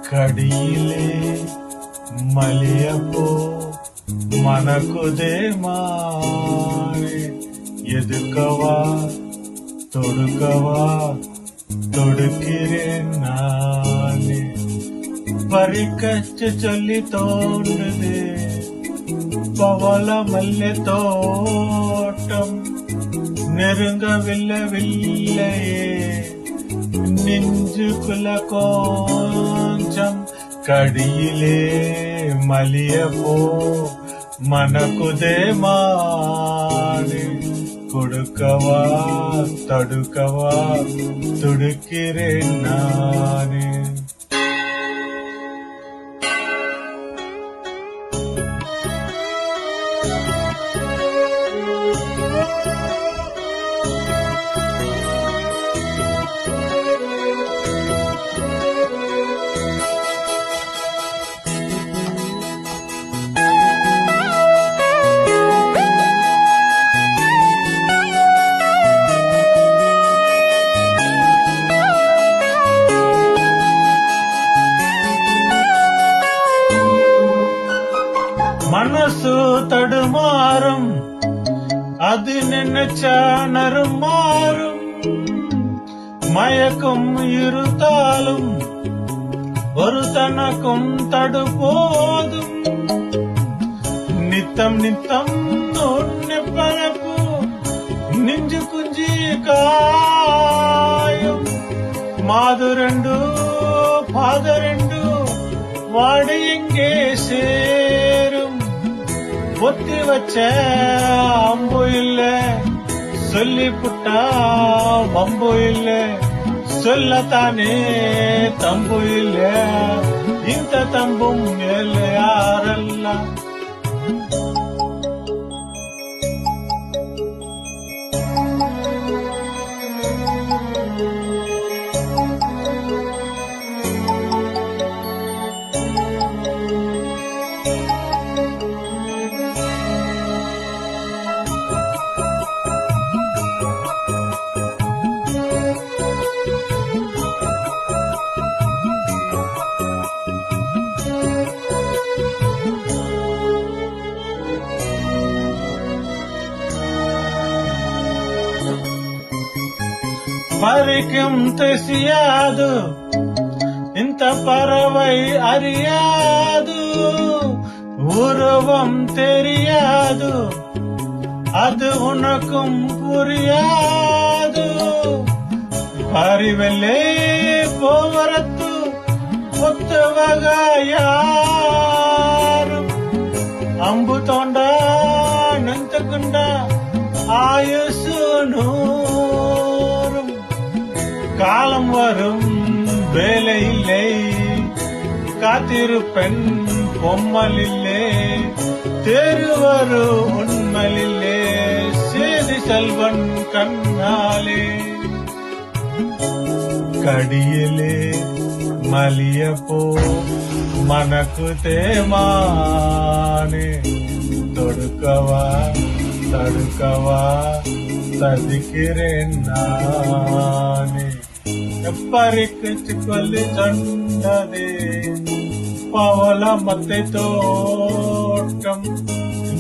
கடியிலே மலியப்போ மனக்குதே மாறே எதுக்கவா தொடுக்கவா தொடுக்கிறேன் நானே பறிக்கச்சு சொல்லி தோன்றுதே பவள மல்லை தோட்டம் நெருங்கவில்லையே நெஞ்சுக்குள்ள கொஞ்சம் கடியிலே மலியப்போ மனக்குதே மாறே கொடுக்கவா தடுக்கவா துடுக்கிறேன் நானே மனசு தடுமாறும் அது நினைச்சா நறுமாறும் மயக்கும் இருத்தாலும் ஒரு தனக்கும் தடுபோதும் நித்தம் நித்தம் உன்னை பழப்பு நெஞ்சு குஞ்சி காயும் மாது ரெண்டு பாத ரெண்டு வாடு எங்கே சேரும் ஒத்தி வச்ச அம்பு இல்ல சொல்லி புட்டா வம்பு இல்ல சொல்லத்தானே தம்பு இல்ல இந்த தம்பும் மேல யாரெல்லாம் பறிக்கும் தெரியாது இந்த பறவை அறியாது உருவம் தெரியாது அது உனக்கும் புரியாது பறிவெல்லே போவரத்து ஒத்தவக யாரும் அம்பு தோண்டா நெஞ்சக்குண்ட ஆயுசு நூறும் காலம் வரும் வேலை இல்லை காத்திருப்பெண் பொம்மலில்லே தெருவரு உண்மலில்லே சேதி செல்வன் கண்ணாலே கடியிலே மலியப்போ மனக்குதே மாறே தொடுக்கவா தடுக்கவா தடுக்கிறேன் நானே பறிக்கச்சு கொல்லி சொன்னதே பவள மத்தை தோட்டம்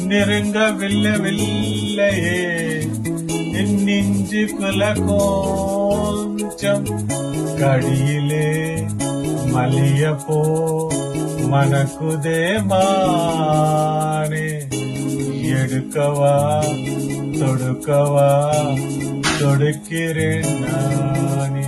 நெருங்கவில்லையே நெஞ்சு குல கொஞ்சம் கடியிலே மலியப்போ மனக்குதே மாறே எடுக்கவா தொடுக்கவா தொடுக்கிறேன் நானே